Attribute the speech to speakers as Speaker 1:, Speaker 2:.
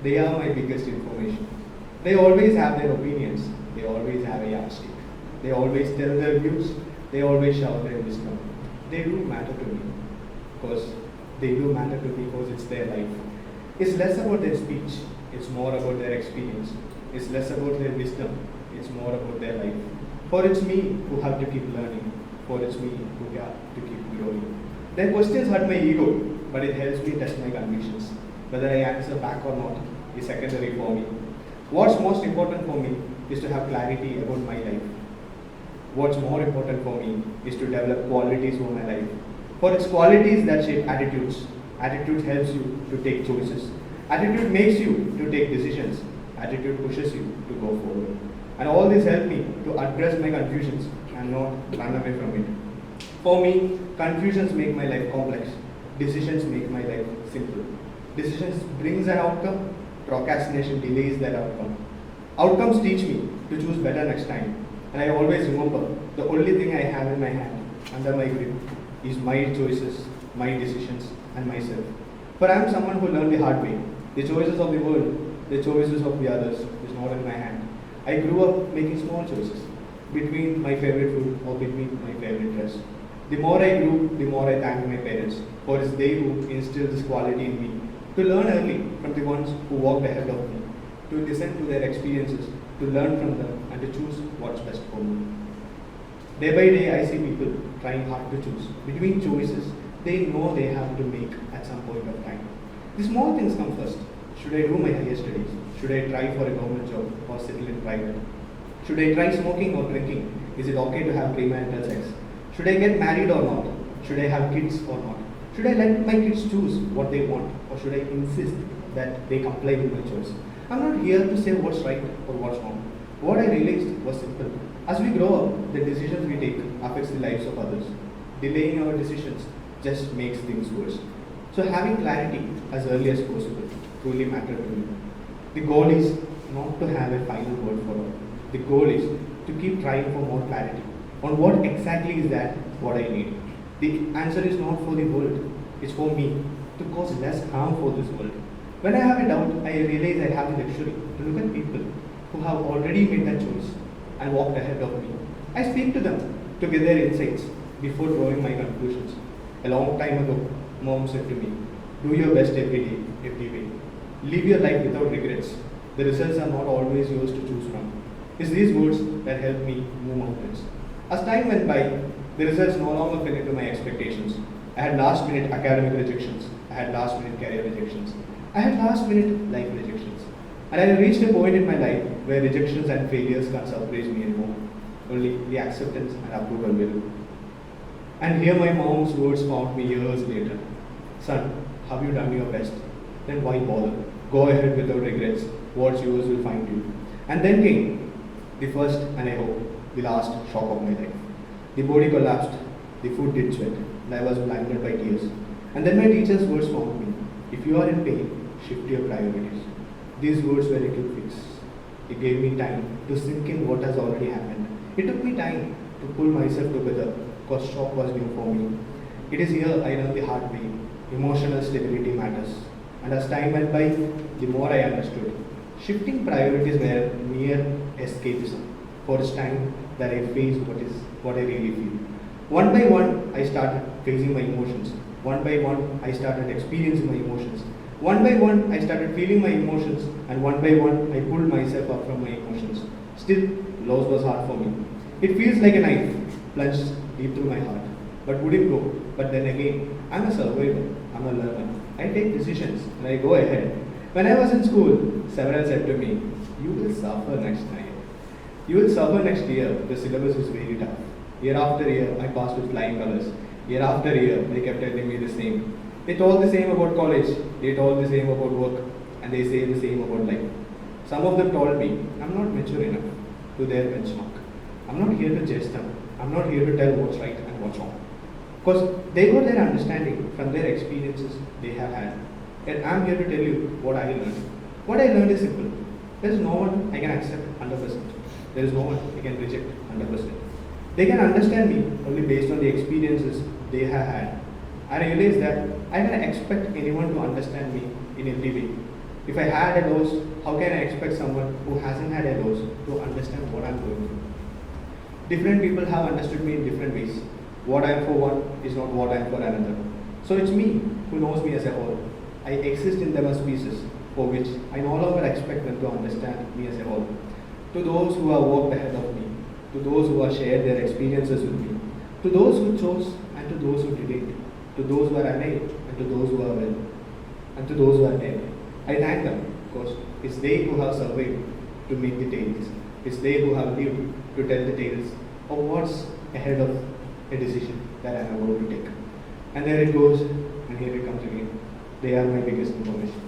Speaker 1: They are my biggest information. They always have their opinions. They always have a yardstick. They always tell their views. They always shout their wisdom. They do matter to me because they do matter to me because it's their life. It's less about their speech. It's more about their experience. It's less about their wisdom. It's more about their life. For it's me who have to keep learning. For it's me who have to keep growing. Their questions hurt my ego, but it helps me test my convictions. Whether I answer back or not is secondary for me. What's most important for me is to have clarity about my life. What's more important for me is to develop qualities for my life. For it's qualities that shape attitudes. Attitude helps you to take choices. Attitude makes you to take decisions. Attitude pushes you to go forward. And all this helped me to address my confusions and not run away from it. For me, confusions make my life complex. Decisions make my life simple. Decisions brings an outcome. Procrastination delays that outcome. Outcomes teach me to choose better next time. And I always remember the only thing I have in my hand, under my grip, is my choices, my decisions, and myself. For I am someone who learned the hard way. The choices of the world, the choices of the others is not in my hand. I grew up making small choices between my favorite food or between my favorite dress. The more I grew, the more I thanked my parents, for it's they who instilled this quality in me. To learn early from the ones who walked ahead of me, to listen to their experiences, to learn from them, and to choose what's best for me. Day by day, I see people trying hard to choose between choices they know they have to make at some point of time. The small things come first. Should I do my higher studies? Should I try for a government job or settle in private? Should I try smoking or drinking? Is it okay to have premarital sex? Should I get married or not? Should I have kids or not? Should I let my kids choose what they want, or should I insist that they comply with my choice? I'm not here to say what's right or what's wrong. What I realized was simple. As we grow up, the decisions we take affects the lives of others. Delaying our decisions just makes things worse. So having clarity as early as possible truly mattered to me. The goal is not to have a final word for all. The goal is to keep trying for more clarity on what exactly is that what I need. The answer is not for the world, it's for me to cause less harm for this world. When I have a doubt, I realize I have the luxury to look at people who have already made that choice and walked ahead of me. I speak to them to get their insights before drawing my conclusions. A long time ago, Mom said to me, do your best every day, every way. Live your life without regrets. The results are not always yours to choose from. It's these words that helped me move mountains. As time went by, the results no longer fell into my expectations. I had last minute academic rejections. I had last minute career rejections. I had last minute life rejections. And I had reached a point in my life where rejections and failures can't surprise me anymore. Only the acceptance and approval will. And here my mom's words found me years later. Son, have you done your best? Then why bother? Go ahead without regrets. What's yours will find you. And then came the first and I hope the last shock of my life. The body collapsed, the foot did sweat, and I was blinded by tears. And then my teacher's words found me. If you are in pain, shift your priorities. These words were a quick fix. It gave me time to sink in what has already happened. It took me time to pull myself together because shock was new for me. It is here I learned the hard way. Emotional stability matters. And as time went by, the more I understood. Shifting priorities were mere escapism. For it's time that I faced what I really feel. One by one, I started facing my emotions. One by one, I started experiencing my emotions. One by one, I started feeling my emotions, and one by one, I pulled myself up from my emotions. Still, loss was hard for me. It feels like a knife plunged deep through my heart. But would it go? But then again, I'm a survivor. I'm a learner. I take decisions and I go ahead. When I was in school, several said to me, "You will suffer next time. You will suffer next year. The syllabus is very tough." Year after year, I passed with flying colors. Year after year, they kept telling me the same. They told the same about college, they told the same about work, and they say the same about life. Some of them told me, I'm not mature enough to their benchmark. I'm not here to judge them. I'm not here to tell what's right and what's wrong. Because they got their understanding from their experiences they have had. And I'm here to tell you what I learned. What I learned is simple. There is no one I can accept 100%. There is no one I can reject 100%. They can understand me only based on the experiences they have had. I realized that I can expect anyone to understand me in every way. If I had a loss, how can I expect someone who hasn't had a loss to understand what I'm going through? Different people have understood me in different ways. What I am for one is not what I am for another. So it's me who knows me as a whole. I exist in them as pieces, for which I no longer expect them to understand me as a whole. To those who have walked ahead of me, to those who have shared their experiences with me, to those who chose and to those who didn't, to those who are alive and to those who are well, and to those who are dead, I thank them because it's they who have survived to make the tales. It's they who have lived to tell the tales of what's ahead of a decision that I am about to take. And there it goes, and here it comes again. They are my biggest information.